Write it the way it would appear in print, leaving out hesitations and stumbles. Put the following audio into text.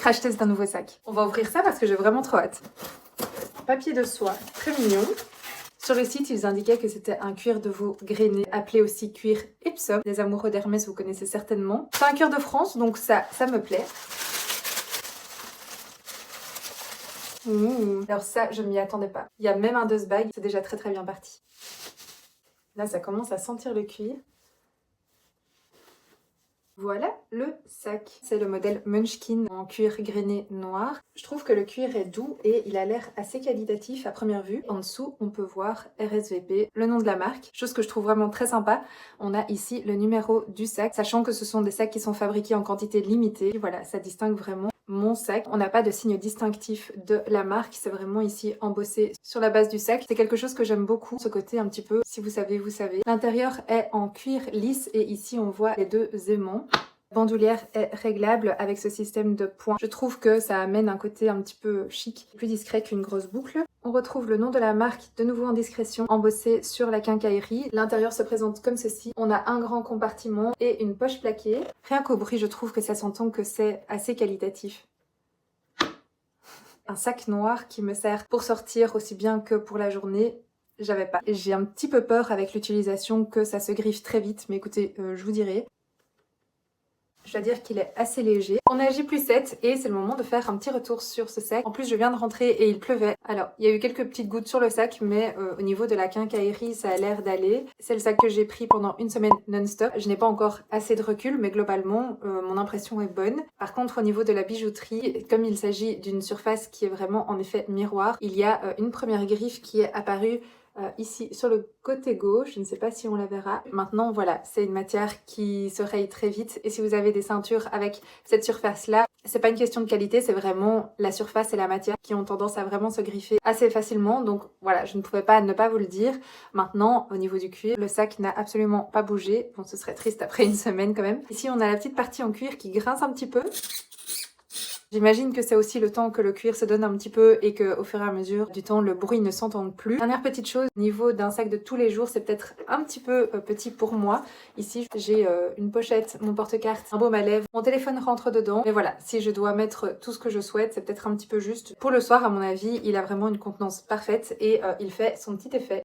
Crash test d'un nouveau sac. On va ouvrir ça parce que j'ai vraiment trop hâte. Papier de soie, très mignon. Sur le site, ils indiquaient que c'était un cuir de veau grainé, appelé aussi cuir Epsom. Les amoureux d'Hermès, vous connaissez certainement. C'est un cuir de France, donc ça me plaît. Alors ça, je m'y attendais pas. Il y a même un dust bag, c'est déjà très bien parti. Là, ça commence à sentir le cuir. Voilà le sac. C'est le modèle Munchkin en cuir grainé noir. Je trouve que le cuir est doux et il a l'air assez qualitatif à première vue. En dessous, on peut voir RSVP, le nom de la marque, chose que je trouve vraiment très sympa. On a ici le numéro du sac, sachant que ce sont des sacs qui sont fabriqués en quantité limitée. Voilà, ça distingue vraiment mon sac. On n'a pas de signe distinctif de la marque, c'est vraiment ici embossé sur la base du sac. C'est quelque chose que j'aime beaucoup, ce côté un petit peu, si vous savez, vous savez. L'intérieur est en cuir lisse et ici on voit les deux aimants. La bandoulière est réglable avec ce système de points. Je trouve que ça amène un côté un petit peu chic, plus discret qu'une grosse boucle. On retrouve le nom de la marque de nouveau en discrétion, embossé sur la quincaillerie. L'intérieur se présente comme ceci. On a un grand compartiment et une poche plaquée. Rien qu'au bruit, je trouve que ça s'entend que c'est assez qualitatif. Un sac noir qui me sert pour sortir aussi bien que pour la journée. J'avais pas. J'ai un petit peu peur avec l'utilisation que ça se griffe très vite, mais écoutez, je vous dirai. Je dois dire qu'il est assez léger. On est à J+7 et c'est le moment de faire un petit retour sur ce sac. En plus, je viens de rentrer et il pleuvait. Alors, il y a eu quelques petites gouttes sur le sac, mais au niveau de la quincaillerie, ça a l'air d'aller. C'est le sac que j'ai pris pendant une semaine non-stop. Je n'ai pas encore assez de recul, mais globalement, mon impression est bonne. Par contre, au niveau de la bijouterie, comme il s'agit d'une surface qui est vraiment en effet miroir, il y a une première griffe qui est apparue ici sur le côté gauche, je ne sais pas si on la verra. Maintenant voilà, c'est une matière qui se raye très vite et si vous avez des ceintures avec cette surface là, c'est pas une question de qualité, c'est vraiment la surface et la matière qui ont tendance à vraiment se griffer assez facilement. Donc voilà, je ne pouvais pas ne pas vous le dire. Maintenant, au niveau du cuir, le sac n'a absolument pas bougé. Bon, ce serait triste après une semaine quand même. Ici, on a la petite partie en cuir qui grince un petit peu. J'imagine que c'est aussi le temps que le cuir se donne un petit peu et qu'au fur et à mesure du temps, le bruit ne s'entende plus. Dernière petite chose, au niveau d'un sac de tous les jours, c'est peut-être un petit peu petit pour moi. Ici, j'ai une pochette, mon porte-carte, un baume à lèvres, mon téléphone rentre dedans. Mais voilà, si je dois mettre tout ce que je souhaite, c'est peut-être un petit peu juste. Pour le soir, à mon avis, il a vraiment une contenance parfaite et il fait son petit effet.